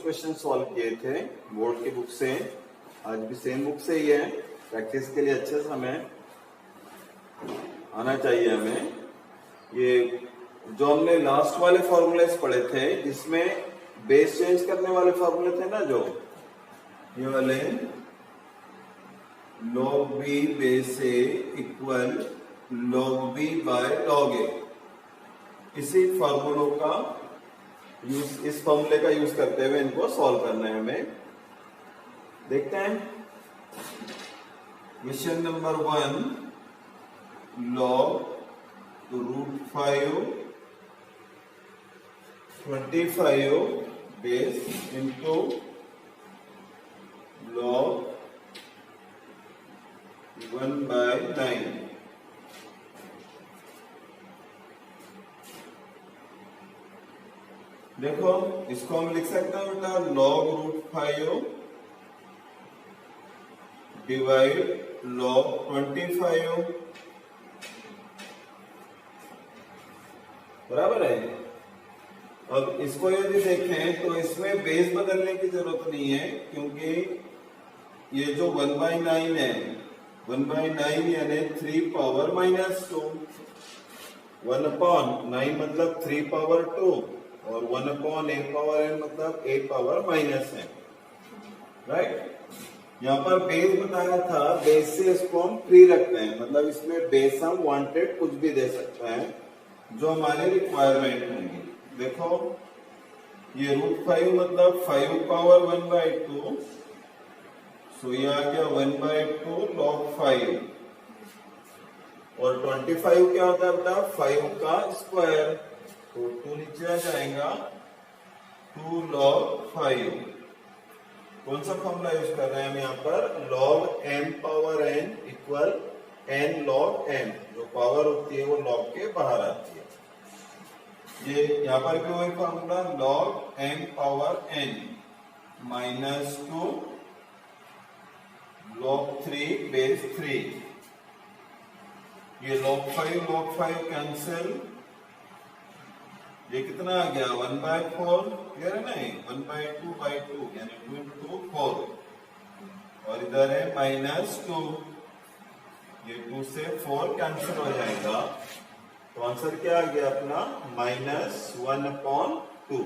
Question solve किए थे board की बुक से, आज भी सेम बुक से ही है। प्रैक्टिस के लिए अच्छे से हमें आना चाहिए। हमें ये जो हमने लास्ट वाले फॉर्मूलेस पढ़े थे जिसमें बेस चेंज करने वाले फॉर्मूले थे ना, जो ये वाले log b base a equal log b by log a, इसी फॉर्मूलों का यूज, इस फॉर्मूले का यूज करते हुए इनको सॉल्व करना है हमें। देखते हैं question number 1, log √5 25 base into log 1/9। देखो इसको हम लिख सकते हैं बेटा log √5 डिवाइड log 25, बराबर है। अब इसको यदि देखें तो इसमें बेस बदलने की जरूरत नहीं है, क्योंकि ये जो 1/9 है, 1/9 यानी 3 पावर -2, 1/9 मतलब 3 पावर 2 और 1/a पावर n मतलब a पावर -n, राइट। यहाँ पर बेस बताया था, बेस से इसको हम फ्री रखते हैं, मतलब इसमें बेस हम वांटेड कुछ भी दे सकते हैं जो हमारे रिक्वायरमेंट होंगी। देखो ये √5 मतलब 5 पावर 1/2, सो ये आ गया 1/2 log 5, और 25 क्या होता है बेटा 5 का स्क्वायर, तो 2 नीचे आ जाएगा, 2 log 5। कौन सा फॉर्मूला यूज कर रहे हैं हम यहाँ पर, log m power n equal n log m, जो पावर होती है वो log के बाहर आती है। ये यहाँ पर भी वही formula log m power n -2 log 3 base 3। ये log 5 कैंसिल, ये कितना आ गया 1/4, क्लियर है नहीं, 1/2/2 यानी 2 into 4, और इधर है -2, ये 2 से 4 कैंसिल हो जाएगा, तो आंसर क्या आ गया अपना -1/2।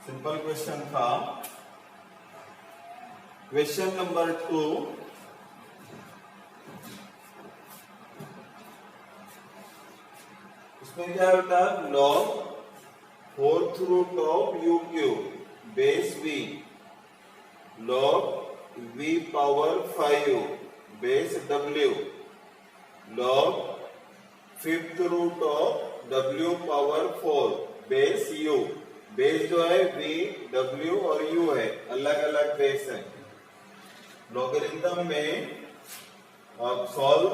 सिंपल क्वेश्चन था। क्वेश्चन नंबर 2, इसमें क्या होता है, log 4th root of u cube base v, log v power 5 base w, log 5th root of w power 4 base u। Base जो है v, w और u है, अलग अलग बेस है। लॉगरिथम में आप सॉल्व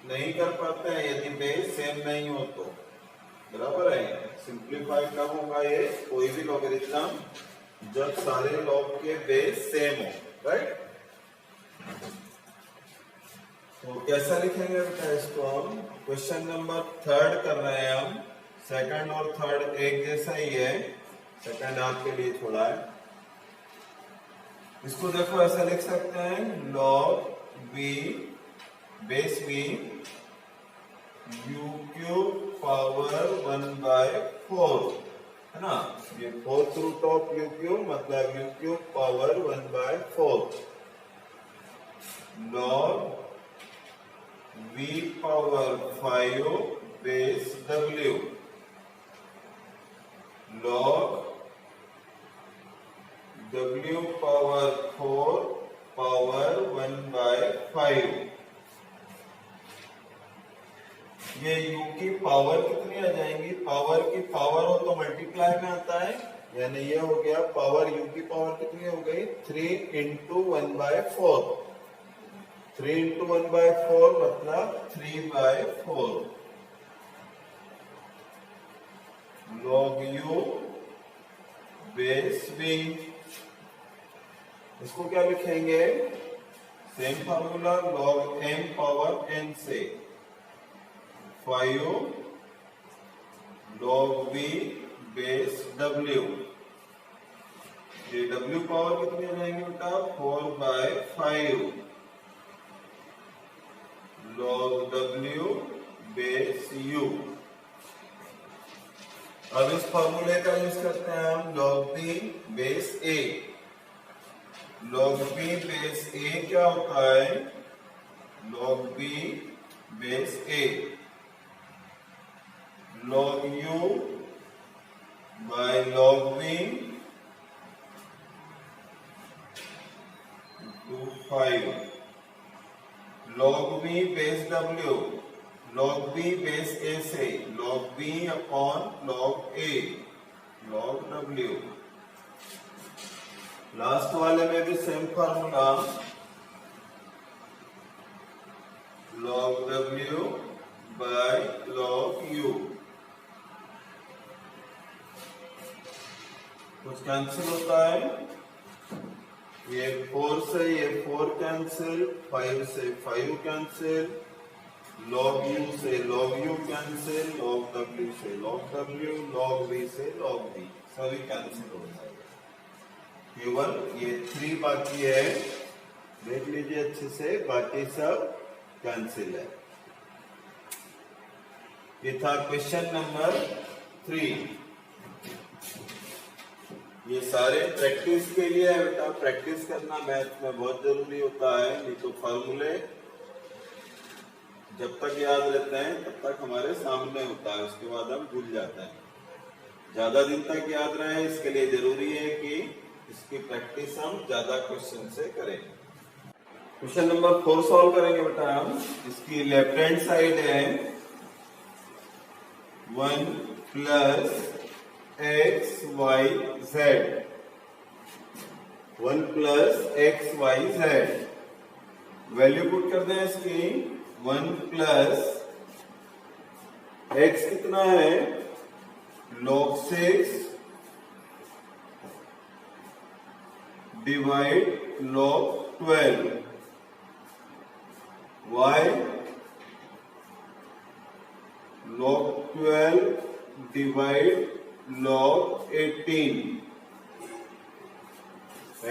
नहीं कर पाते हैं यदि बेस सेम नहीं हो तो, बराबर है। सिंप्लीफाई कब होगा ये, कोई भी लॉगरिथम जब सारे लॉग के बेस सेम हो, राइट। तो कैसा लिखेंगे बेटा इसको हम, क्वेश्चन नंबर 3 कर रहे हैं हम, सेकंड और थर्ड एक जैसा ही है, सेकंड आपके लिए थोड़ा है। इसको देखो ऐसा लिख सकते हैं log v base v u cube power 1/4, है ना। ये 4th root of u cube मतलब u cube power 1/4 log v power 5 base w, log w power 4 power 1/5। ये u की पावर कितनी आ जाएंगी, पावर की पावर हो तो मल्टीप्लाई में आता है, यानी ये हो गया पावर u की पावर कितनी हो गई 3 into 1/4, 3 into 1/4 मतलब 3/4 log u बेस v। इसको क्या लिखेंगे, same formula log m power n से 5 log v बेस w ये w पावर कितनी आ जाएंगे बेटा 4/5 log w बेस u। अब इस फॉर्मूले का यूज करते हैं हम log b base a। log b base a क्या होता है log b base a log u by log v to 5 log v base w log b base a से log b upon log a log w। Last वाले में भी same formula log w by log u। कुछ cancel होता है, ये 4 से ये 4 कैंसिल, 5 से 5 कैंसिल, log u से log u cancel, log w से log w, log v से log v सभी कैंसिल हो जाएगा। केवल ये 3 बाकी है, देख लीजिए अच्छे से, बाकी सब कैंसिल है। ये था क्वेश्चन नंबर 3। ये सारे प्रैक्टिस के लिए है बेटा, प्रैक्टिस करना मैथ में बहुत जरूरी होता है, नहीं तो फॉर्मूले जब तक याद रहते हैं तब तक हमारे सामने होता है, उसके बाद हम भूल जाते हैं। ज्यादा दिन तक याद रहे इसके लिए जरूरी है कि इसकी प्रैक्टिस हम ज्यादा क्वेश्चन से करें। क्वेश्चन नंबर 4 सॉल्व करेंगे बेटा हम। इसकी लेफ्ट हैंड साइड है 1 plus X Y Z, 1 plus X Y Z. Value put कर दें इसकी 1 प्लस एक्स कितना है log 6 divide log 12, y log 12 divide log 18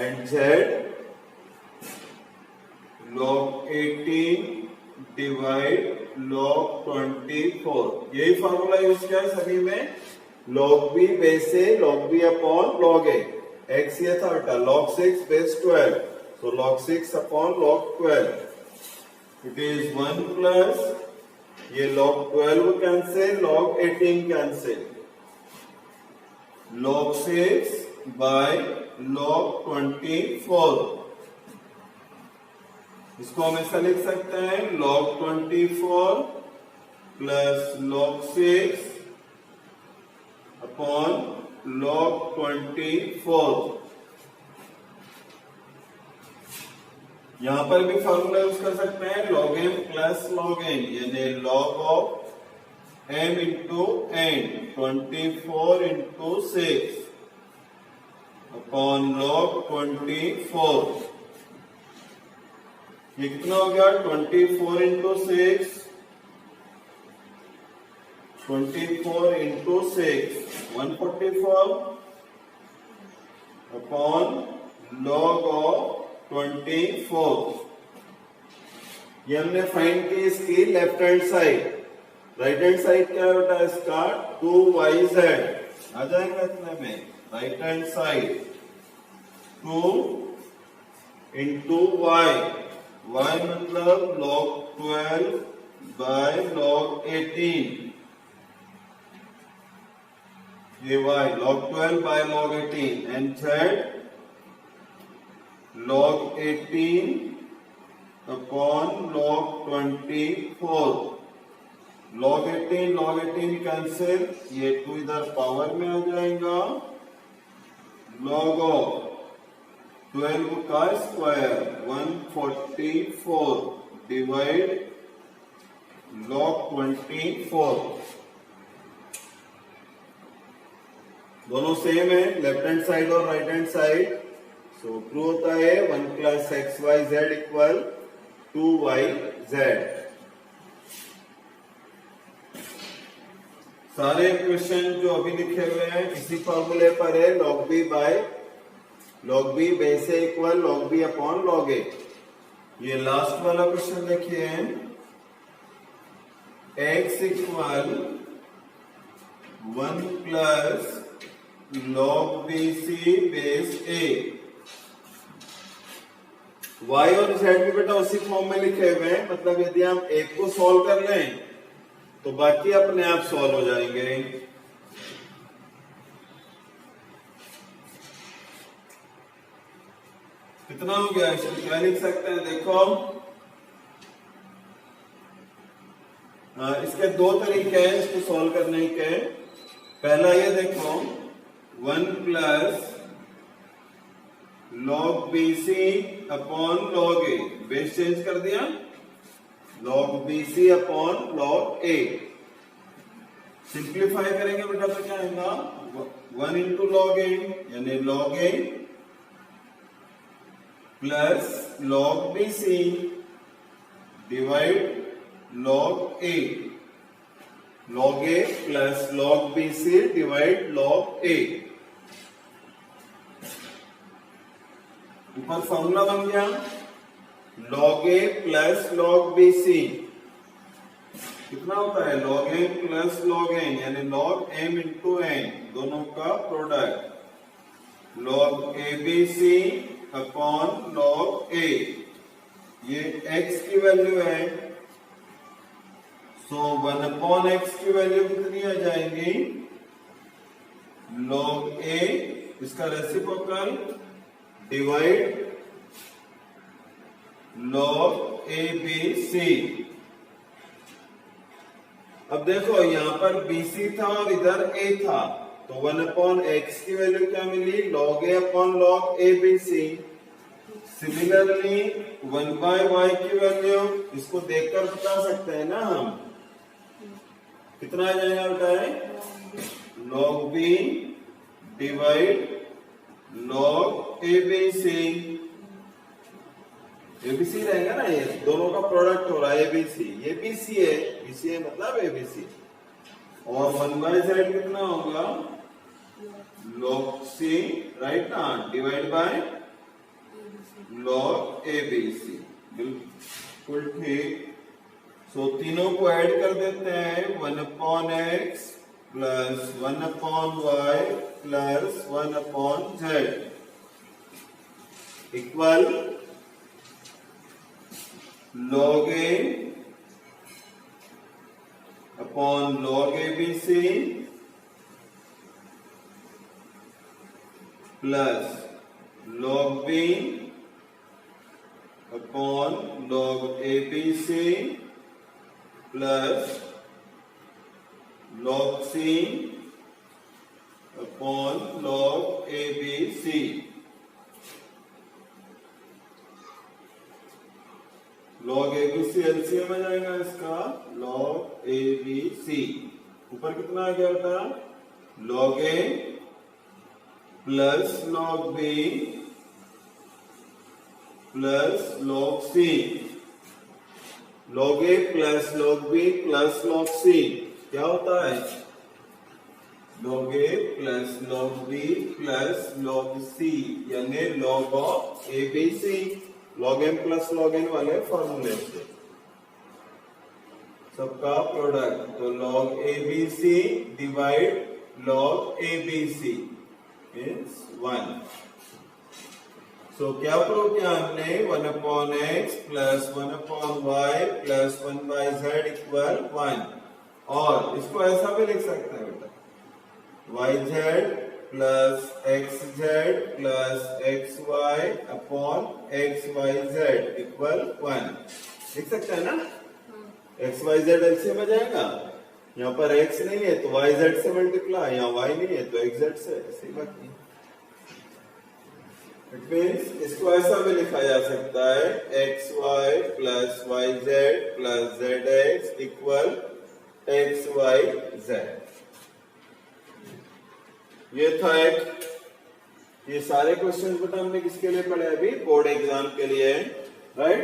and z log 18 divide log 24। यही फॉर्मूला यूज किया है सभी में, log b बेस से log b upon log a। x ये था बेटा log 6 base 12, so log 6 upon log 12 it is 1 plus ये log 12 cancel, log 18 cancel, log 6 by log 24। इसको हम ऐसा लिख सकते हैं log 24 plus log 6 upon log 24। यहां पर भी फॉर्मूला यूज कर सकते हैं log m plus log n, यानी log of m into n 24 into 6 upon log 24। ये कितना हो गया 24 into 6, 24 into 6 144 upon log of 24। ये हमने फाइंड की इसकी left hand side. Right hand side क्या है बेटा इसका 2yz आ जाएगा इतने में। Right hand side 2 into y, y मतलब log 12 बाय log 18, ये y log 12 by log 18 and z log 18 upon log 24। log 18 cancel, ये 2 इधर पावर में आ जाएगा, log ऑफ 12 का स्क्वायर 144 डिवाइड log 24। दोनों सेम है, लेफ्ट हैंड साइड और right hand side, so prove होता है 1 plus X Y Z equal 2yz। सारे क्वेश्चन जो अभी लिखे हुए हैं इसी फॉर्मूले पर है, log b by log b base A equal log b upon log a। ये लास्ट वाला क्वेश्चन देखिए, x इक्वल 1 plus log bc base a। y और z भी बेटा उसी फॉर्म में लिखे हुए हैं, मतलब यदि हम एक को सॉल्व कर लें तो बाकी अपने आप सॉल्व हो जाएंगे। कितना हो गया, क्या लिख सकते हैं देखो, इसके दो तरीके हैं इसको सॉल्व करने के। पहला ये देखो 1 plus log bc upon log a, base change कर दिया, log bc upon log a। Simplify करेंगे बेटा तो क्या आएगा 1 इंटू log a यानी log a plus log bc divide log a, log a plus log bc divide log a। ऊपर formula बन गया log a plus log bc कितना होता है log m plus log n यानी log m इंटू n, दोनों का product log abc upon log a। ये x की वैल्यू है, सो 1 अपॉन x की वैल्यू कितनी आ जाएंगी log a, इसका रेसिप्रोकल डिवाइड log abc। अब देखो यहां पर bc था और इधर a था, तो 1 अपॉन x की वैल्यू क्या मिली log a upon log abc। Similarly 1 by y की वैल्यू इसको देखकर बता सकते हैं ना हम, कितना आ जाएगा बेटा log b divide log abc। abc रहेगा ना, ये दोनों का प्रोडक्ट हो रहा है abc, ये bc है, bc है मतलब abc। और 1 बाय z कितना होगा log c, राइट ना, डिवाइड बाय log abc। बिल्कुल ठीक। सो तीनों को ऐड कर देते हैं 1 upon x plus 1 upon y plus 1 upon z equal log a upon log abc plus log b upon log abc plus log c upon log abc। log abc LCM में जाएगा इसका log abc। ऊपर कितना आ गया बेटा log a plus log b plus log c। log a plus log b plus log c क्या होता है log a plus log b plus log c यानी log of abc, log m plus log n वाले फॉर्मूले से सबका product, तो log abc divide log abc is 1। So क्या प्रूव किया हमने 1 upon x plus 1 upon y plus 1 by z equal 1। और इसको ऐसा भी लिख सकते हैं बेटा yz plus xz plus xy upon xyz equal 1, लिख सकते हैं ना। xyz एलसीएम में जाएगा, यहाँ पर x नहीं है तो yz से मल्टीप्लाई, यहाँ y नहीं है तो xz से, ऐसी बात नहीं। इट मीन्स इसको ऐसा भी लिखा जा सकता है xy plus yz plus zx equal xyz। ये था एक, ये सारे क्वेश्चन बेटा हमने किसके लिए पढ़े अभी, बोर्ड एग्जाम के लिए, राइट।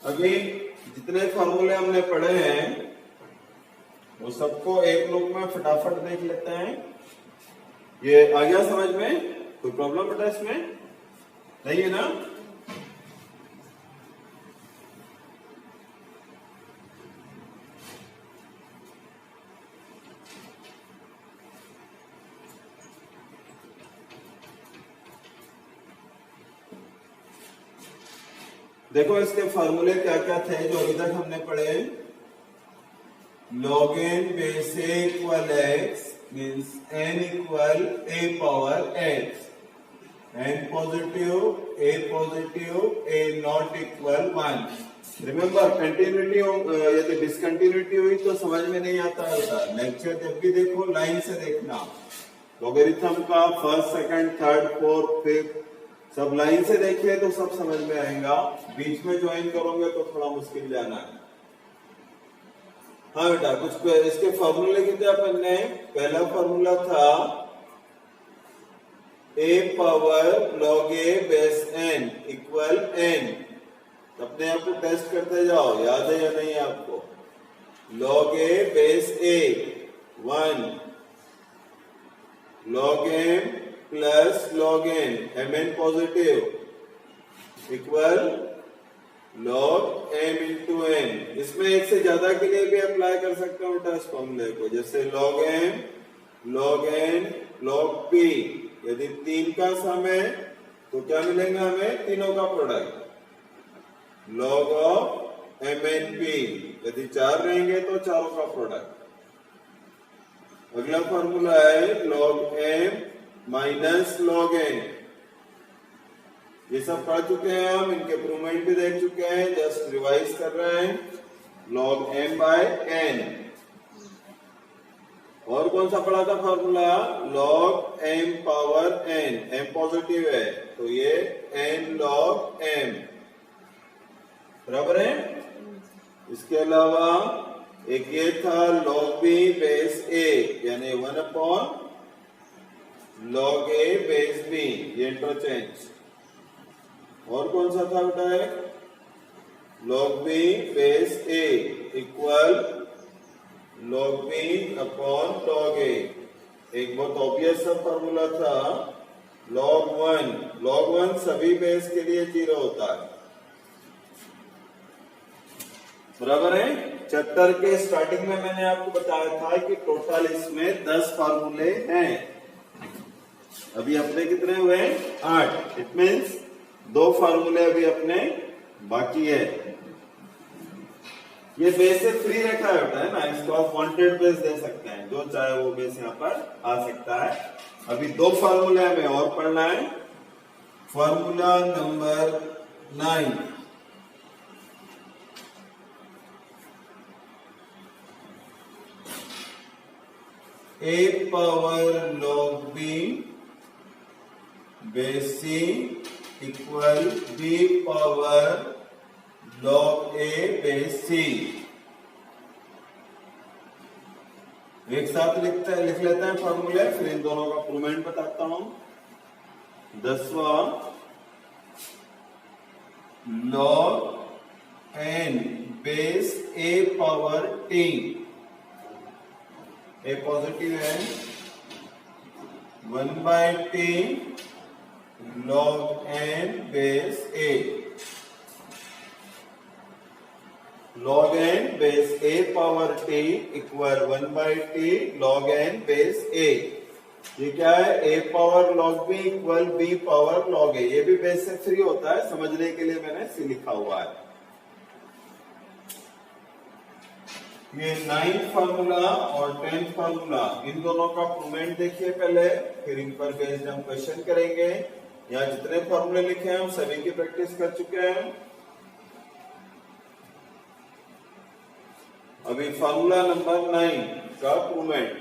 अभी जितने फॉर्मूले हमने पढ़े हैं वो सबको एक लुक में फटाफट देख लेते हैं। ये आ गया समझ में। कोई प्रॉब्लम बेटा इसमें नहीं है ना? देखो इसके फॉर्मूले क्या क्या थे जो अभी तक हमने पढ़े। log n base a equal x means n equal a power x, n positive a not equal 1। Remember continuity यदि डिसकंटिन्यूटी हुई तो समझ में नहीं आता होता। लेक्चर जब भी देखो लाइन से देखना, लॉगरिथम का first second third fourth fifth सब लाइन से देखिए तो सब समझ में आएगा। बीच में ज्वाइन करोगे तो थोड़ा मुश्किल जाना है। हाँ बेटा कुछ इसके फॉर्मूले कितने अपन ने? पहला फॉर्मूला था a power log a base n equal n। अपने आप को टेस्ट करते जाओ, याद है या नहीं आपको? log a base a 1, log m plus log n mn positive equal log m into n। इसमें एक से ज्यादा के लिए भी अप्लाई कर सकते हो बेटा इस फॉर्मूले को, जैसे log m log n log p। यदि 3 का सम है तो क्या मिलेगा हमें? तीनों का product log of mn p। यदि 4 रहेंगे तो चारों का प्रोडक्ट। अगला फॉर्मूला है log m minus log n। ये सब पढ़ चुके हैं हम, इनके प्रूवमेंट भी देख चुके हैं, जस्ट रिवाइज कर रहे हैं। log m by n। और कौन सा पढ़ा था formula? log m power n। m positive है तो ये n log m बराबर है। इसके अलावा एक ये था log b बेस a यानी 1 upon log a base b, ये इंटरचेंज। और कौन सा था बेटा? log b base a equal log b upon log a। एक बहुत ऑब्वियस सा फॉर्मूला था log 1 सभी बेस के लिए 0 होता है, बराबर है। चैप्टर के स्टार्टिंग में मैंने आपको बताया था कि टोटल इसमें 10 फार्मूले हैं। अभी अपने कितने हुए? 8। इट मीन्स 2 फार्मूले अभी अपने बाकी है। ये बेस से फ्री रखा है ना, इसको आप वांटेड बेस दे सकते हैं, जो चाहे वो बेस यहाँ पर आ सकता है। अभी 2 फार्मूले हमें और पढ़ना है। Formula number 9, a power log b base c equal b power log a base c। एक साथ लिख लेते हैं फॉर्मूले, फिर इन दोनों का प्रूवमेंट बताता हूं। 10वां log n base a power t। a positive है 1 by t log n base a। log n base a power t equal 1 by t log n base a। ये क्या है? a power log b equal b power log a। ये भी base से free होता है, समझने के लिए मैंने c लिखा हुआ है। ये 9th फार्मूला और 10th फार्मूला, इन दोनों का प्रूवमेंट देखिए पहले, फिर इन पर बेस्ड हम क्वेश्चन करेंगे। यहाँ जितने फॉर्मूले लिखे हैं हम सभी की प्रैक्टिस कर चुके हैं। अभी फार्मूला नंबर 9 का प्रूवमेंट,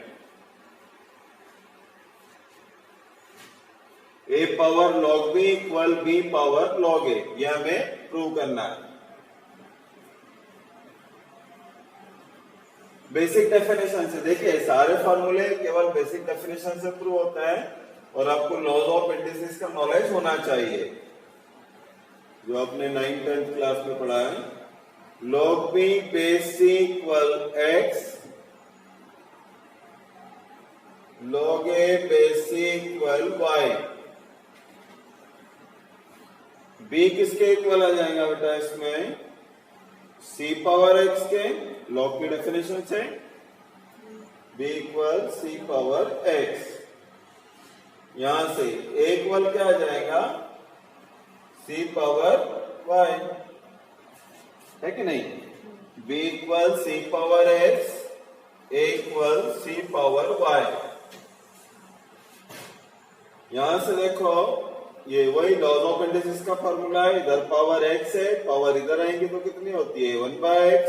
a power log b equal b power log a, यह हमें प्रूव करना है। बेसिक डेफिनेशन से देखिए, सारे फॉर्मूले केवल बेसिक डेफिनेशन से प्रूव होता है और आपको लॉज ऑफ इंडिसेस का नॉलेज होना चाहिए, जो आपने 9th 10th क्लास में पढ़ा है। log b base c equal x, log a base c equal y। b किसके इक्वल आ जाएगा बेटा इसमें, c पावर x के, लॉग की डेफिनेशन से b equal c power x। यहां से a इक्वल क्या आ जाएगा, c पावर y, है कि नहीं। b equal c power x, a equal c power y। यहां से देखो ये वही लॉज ऑफ इंडिसेस का फॉर्मूला है, इधर पावर x है, पावर इधर आएंगे तो कितनी होती है 1/x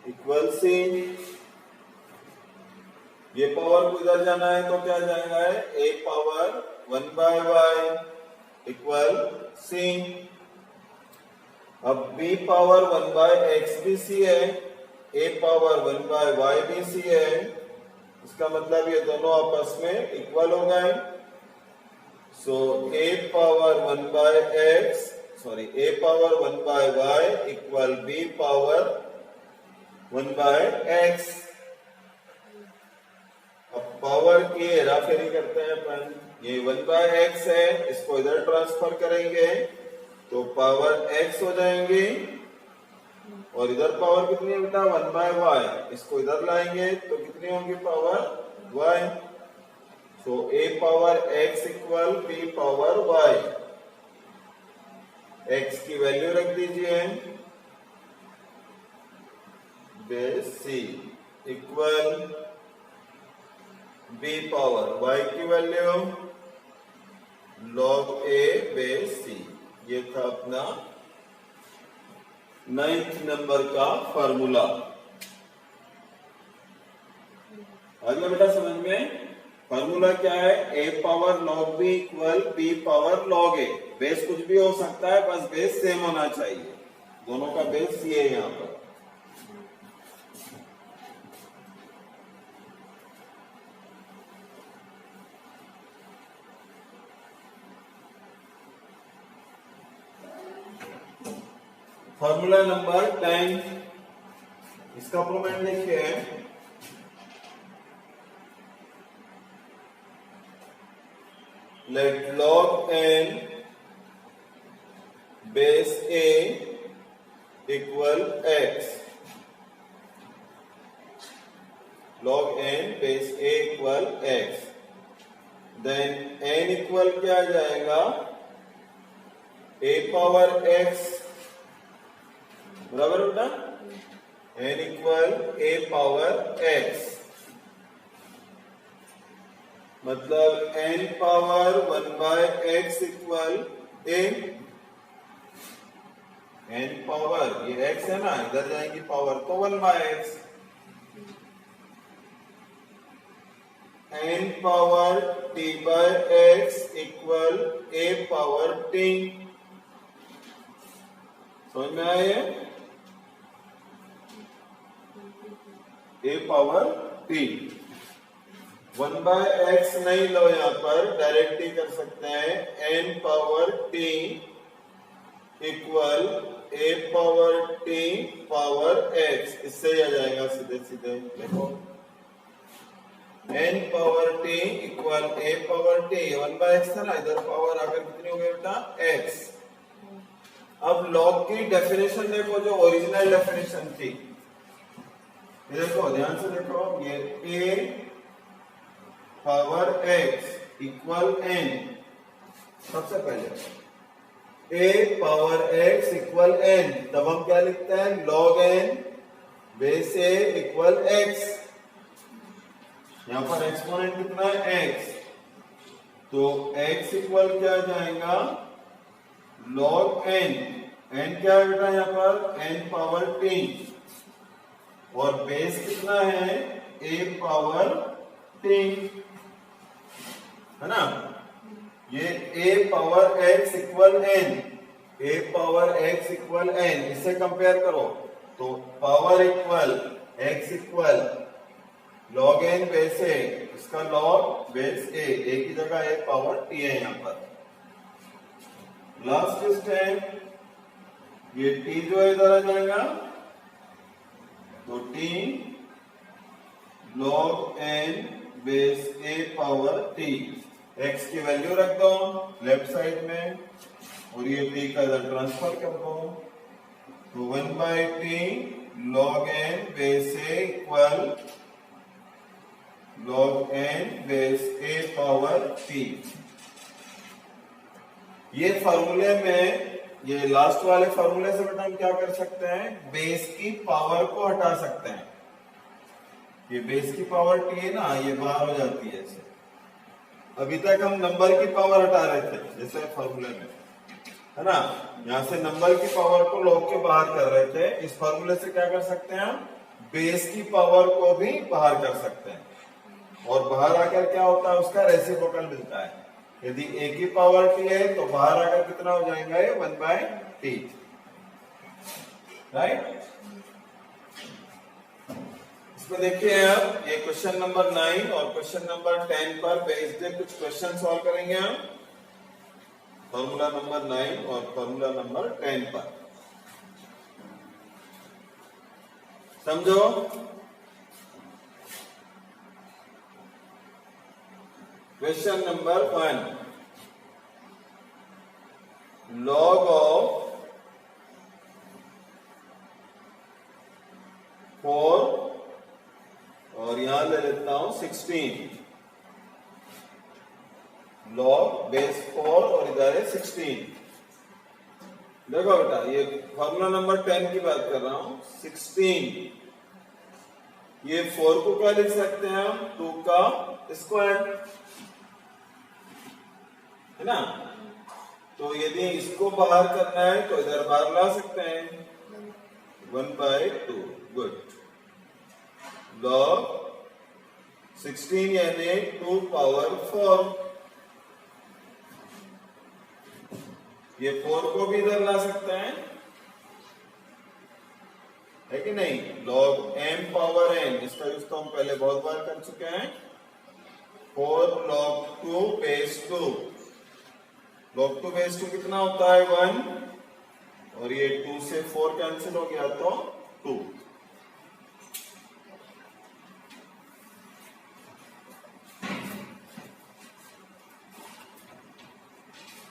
इक्वल c। ये पावर को इधर जाना है तो क्या जाएगा है a power 1/y equal c। अब b पावर 1/x भी c है, a पावर 1/y भी c है, इसका मतलब ये दोनों आपस में इक्वल हो गए। सो a power 1/y equal b power 1/x। अब पावर की हेराफेरी करते हैं अपन, ये 1/x है, इसको इधर ट्रांसफर करेंगे तो पावर x हो जाएंगे, और इधर पावर कितनी है बेटा 1/y, इसको इधर लाएंगे तो कितनी होंगी power y। So a power x equal b power y। x की वैल्यू रख दीजिए base c equal b power y की value log a base c। ये था अपना 9th नंबर का फॉर्मूला। आ गया बेटा समझ में। फॉर्मूला क्या है, a power log b equal b power log a। Base कुछ भी हो सकता है, बस बेस सेम होना चाहिए, दोनों का बेस ये है यहां पर। फॉर्मूला नंबर 10, इसका प्रूवमेंट देखिए, let log n base a equal x। log n base a equal x, then n equal क्या आ जाएगा a पावर x, बराबर बेटा, n equal a power x, मतलब n power 1/x equal a। n power ये x है ना, इधर जाएंगी पावर तो 1/x। n power t/x equal a power t। समझ में आया, a पावर t। 1/x नहीं लो, यहां पर डायरेक्ट ही कर सकते हैं, n power t equal a power t power x, इससे ही आ जाएगा सीधे सीधे। देखो n power t equal a power t, 1/x था ना, इधर पावर आकर कितनी हो गई बेटा x। अब log की डेफिनेशन देखो, जो ओरिजिनल डेफिनेशन थी, ये देखो ध्यान से देखो, ये a power x equal n। सबसे पहले a power x equal n, तब हम क्या लिखते हैं log n base a equal x। यहां पर एक्सपोनेंट कितना है x, तो x इक्वल क्या जाएगा log n। n क्या है बेटा यहां पर n पावर t, और बेस कितना है a पावर t, है ना। ये a power x equal n, a power x equal n, इससे कंपेयर करो तो power equal x equal log n base a, इसका log बेस a, a की जगह a पावर t है यहां पर। लास्ट स्टेप, ये t जो है इधर आ जाएगा, तो t log n base a power t। x की वैल्यू रख दो लेफ्ट साइड में, और ये t का इधर ट्रांसफर कर दो, तो 1/t log n base a equal log n base a power t। ये फॉर्मूले में, ये लास्ट वाले फॉर्मूले से बेटा हम क्या कर सकते हैं, बेस की पावर को हटा सकते हैं। ये बेस की पावर t है ना, ये बाहर हो जाती है ऐसे। अभी तक हम नंबर की पावर हटा रहे थे जैसे फॉर्मूले में, है ना, यहां से नंबर की पावर को लॉग के बाहर कर रहे थे। इस फॉर्मूले से क्या कर सकते हैं हम, बेस की पावर को भी बाहर कर सकते हैं, और बाहर आकर क्या होता है, उसका रेसिप्रोकल मिलता है। यदि a की पावर t है तो बाहर आकर कितना हो जाएगा, ये 1/t, राइट। इसमें देखिए अब ये क्वेश्चन नंबर 9 और क्वेश्चन नंबर 10 पर बेस्ड कुछ क्वेश्चन सॉल्व करेंगे हम, फॉर्मूला नंबर 9 और फॉर्मूला नंबर 10 पर। समझो, क्वेश्चन नंबर 1, log ऑफ 4 और यहां ले लेता हूं 16, log बेस 4 और इधर है 16। देखो बेटा ये फॉर्मूला नंबर 10 की बात कर रहा हूं। 16, ये 4 को क्या लिख सकते हैं हम, 2 का स्क्वायर, है ना। तो यदि इसको बाहर करना है तो इधर बाहर ला सकते हैं, 1/2, गुड। log 16 यानी 2 पावर 4, ये 4 को भी इधर ला सकते हैं, है कि नहीं। log m पावर n, इसका यूज तो हम पहले बहुत बार कर चुके हैं। 4 log 2 बेस 2, log 2 बेस 2 कितना होता है, 1, और ये 2 से 4 कैंसिल हो गया तो 2।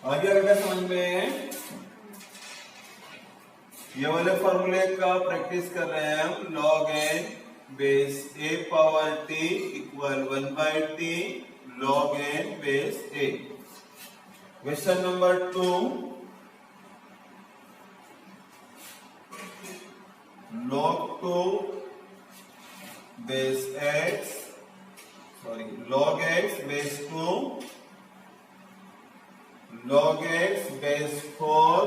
आगे अगर समझ में, ये वाले फॉर्मूले का प्रैक्टिस कर रहे हैं हम। log n base a power t equal 1/t log n base a। Question number 2, log 2 base x, log x base 2 log x base 4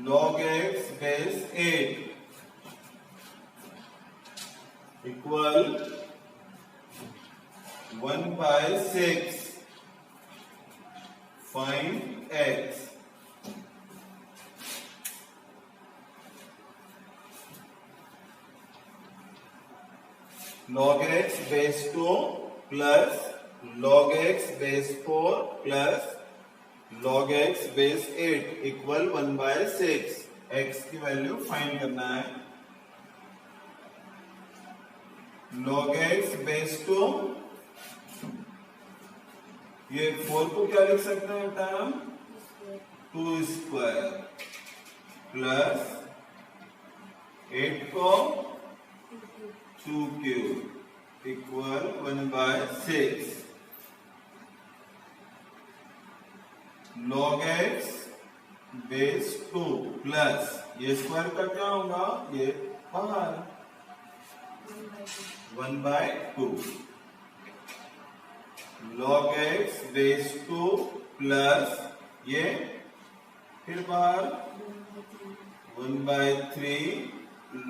log x base 8 equal 1/6। Find x। log x base 2 plus log x base 4 plus log x base 8 equal 1/6। x की वैल्यू find करना है। log x base 2, ये 4 को क्या लिख सकते हैं बेटा हम, 2 स्क्वायर प्लस 8 को 2 cube equal 1/6। log x base 2 plus ये स्क्वायर का क्या होगा, ये बाहर 1/2। log x बेस 2 प्लस ये फिर बाहर 1/3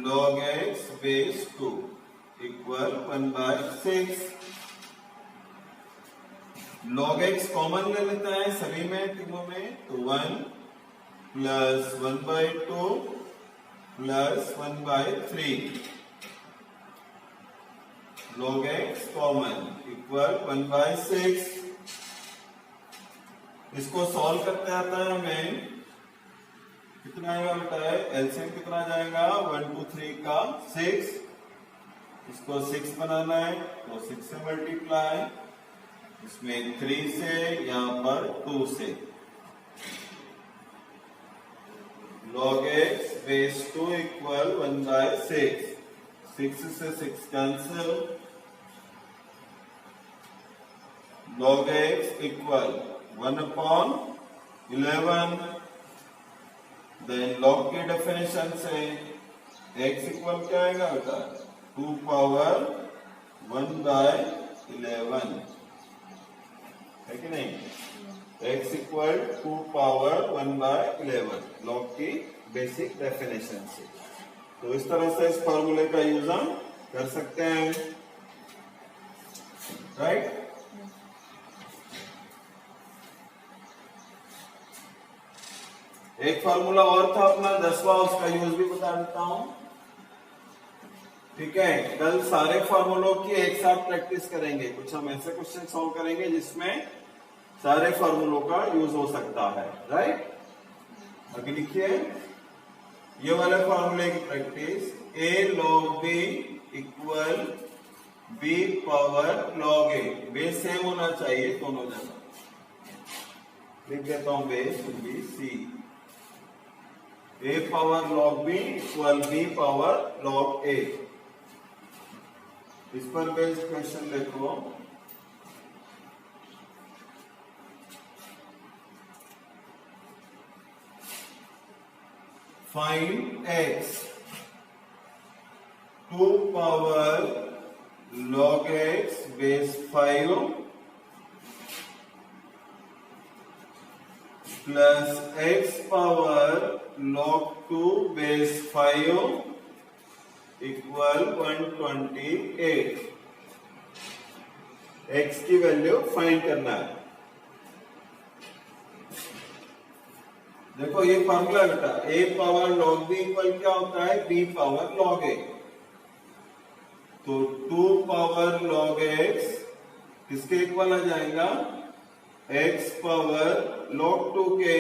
log x base 2 equal 1/6। log x common ले लेता है सभी में, तीनों में, तो 1 plus 1/2 plus 1/3 log x common equal 1/6। इसको सॉल्व करते आता है हमें, कितना आएगा बेटा, एलसीएम कितना जाएगा, 1 2 3 का 6, इसको 6 बनाना है तो 6 से मल्टीप्लाई, इसमें 3 से, यहां पर 2 से, log x base 2 इक्वल 1/6. 6 से 6 cancel. log x equal 1/11. Then log की डेफिनेशन से x इक्वल क्या आएगा बेटा? 2 पावर 1/11 है कि नहीं? x इक्वल 2 पावर 1/11 log की बेसिक डेफिनेशन से. तो इस तरह से इस फॉर्मूले का यूज हम कर सकते हैं, राइट? एक फॉर्मूला और था अपना 10वां, उसका यूज भी बता देता हूं. ठीक है, कल सारे फॉर्मूलों की एक साथ प्रैक्टिस करेंगे. कुछ हम ऐसे क्वेश्चन सॉल्व करेंगे जिसमें सारे फॉर्मूलों का यूज हो सकता है, राइट? अभी लिखिए ये वाले फॉर्मूले की practice. a log b equal b power log a. Base same होना चाहिए दोनों जगह. लिख देता हूं base B C. a power log b equal b power log a. इस पर बेस्ड क्वेश्चन देखो. Find x 2 power log x base 5 plus x power log 2 base 5 equal 128. x की वैल्यू फाइंड करना है. देखो ये फॉर्मूला बेटा, a power log b equal क्या होता है? b power log a. तो 2 पावर log x किसके इक्वल आ जाएगा? x पावर log 2 के.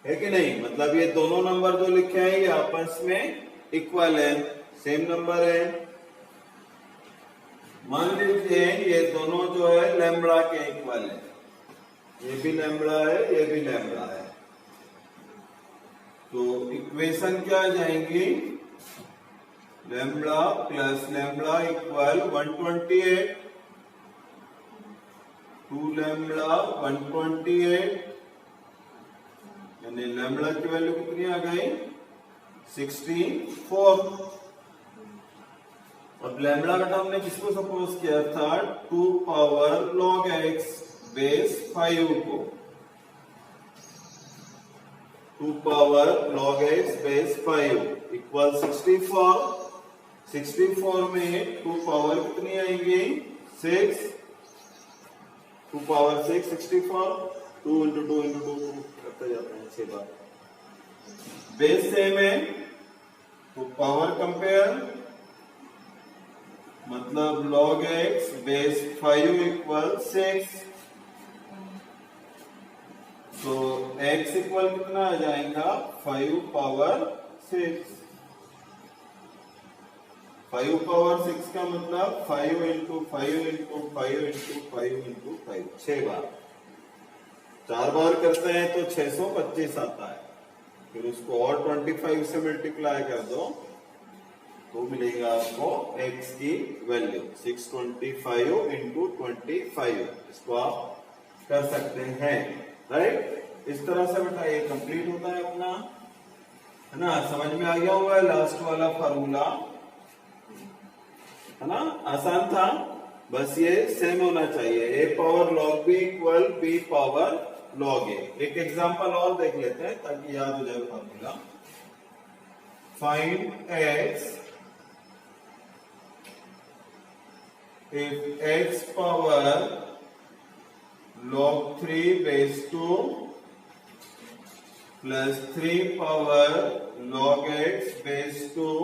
है कि नहीं? मतलब ये दोनों नंबर जो लिखे हैं ये आपस में इक्वल है, सेम नंबर है. मान लीजिए ये दोनों जो है लैम्बडा के इक्वल है. ये भी लैम्बडा है, ये भी लैम्बडा है. तो इक्वेशन क्या आ जाएंगी? Lambda plus lambda equal 128. 2 lambda 128 यानी लैम्बडा की वैल्यू कितनी आ गई? 64. अब लैम्बडा का हमने किसको सपोज किया था? 2 पावर log x बेस 5 को. 2 power log x base 5 equal 64. 64 में 2 पावर कितनी आएंगी? 6. 2 पावर 6 64. 2 into 2 into 2 करते जाते हैं 6 बार. बेस सेम है तो पावर कंपेयर, मतलब log x बेस 5 इक्वल 6. तो x इक्वल कितना आ जाएगा? 5 पावर 6. 5 पावर 6 का मतलब 5 into 5 into 5 into 5 into 5 6 बार. 4 बार करते हैं तो 625 आता है. फिर उसको और 25 से मल्टीप्लाई कर दो तो मिलेगा आपको x की वैल्यू 625 into 25. इसको आप कर सकते हैं, राइट? इस तरह से बेटा ये कंप्लीट होता है अपना, है ना? समझ में आ गया होगा लास्ट वाला फॉर्मूला, है ना? आसान था, बस ये सेम होना चाहिए. a power log b equal b power log a. एक एग्जांपल और देख लेते हैं ताकि याद हो जाए formula. Find x if x power log 3 base 2 plus 3 power log x base 2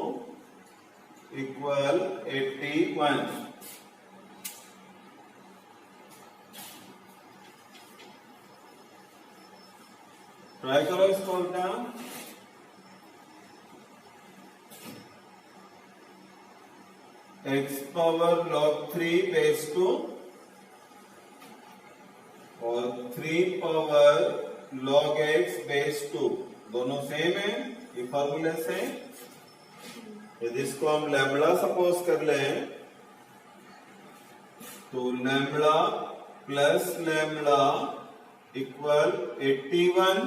equal 81. Try करो इसको उल्टा. x पावर log 3 base 2 और 3 पावर log x बेस 2, दोनों सेम है, ये फॉर्मूले से। यदि इसको हम लैम्बडा सपोज कर लें तो lambda plus lambda equal 81,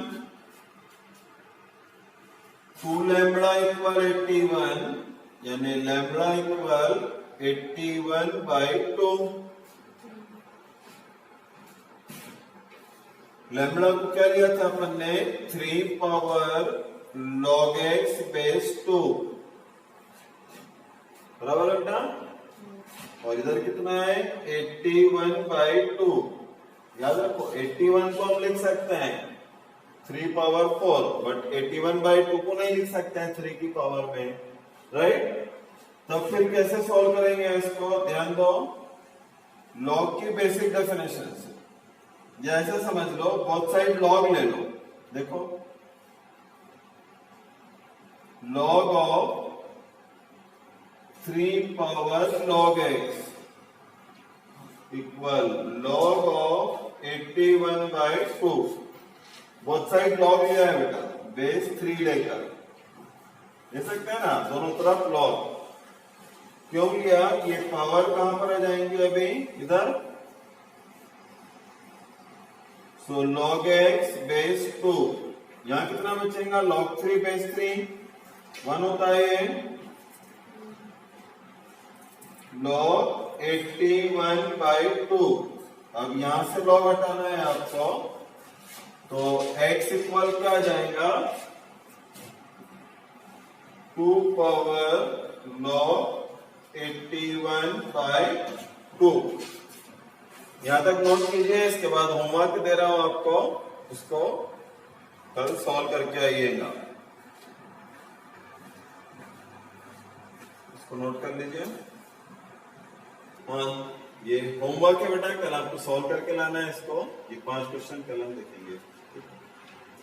2 lambda equal 81, यानी लैम्बडा इक्वल 81/2। लैम्बडा को क्या लिया था अपन ने, 3 पावर log x बेस 2, बराबर बेटा। और इधर कितना है, 81/2। याद रखो 81 को हम लिख सकते हैं 3 पावर 4, बट 81/2 को नहीं लिख सकते हैं 3 की पावर में, राइट। तब फिर कैसे सॉल्व करेंगे इसको, ध्यान दो। लॉग की बेसिक डेफिनेशन से जैसे समझ लो, बोथ साइड लॉग ले लो। देखो log of 3 power log x equal log of 81/2। Both side log लिया है बेटा, बेस 3 लेकर ले सकते हैं ना, दोनों तरफ लॉग। क्यों लिया, ये पावर कहां पर आ जाएंगे अभी, इधर। सो log x बेस 2, यहां कितना बचेगा, log 3 बेस 3, 1 होता है log 81/2। अब यहां से log हटाना है आपको, तो x इक्वल क्या आ जाएगा, 2 पावर log 81/2। यहां तक नोट कीजिए, इसके बाद होमवर्क दे रहा हूं आपको, उसको कल सॉल्व करके आइएगा। इसको नोट कर लीजिए। हाँ, ये होमवर्क है बेटा, कल आपको सॉल्व करके लाना है इसको। ये 5 क्वेश्चन कल हम देखेंगे।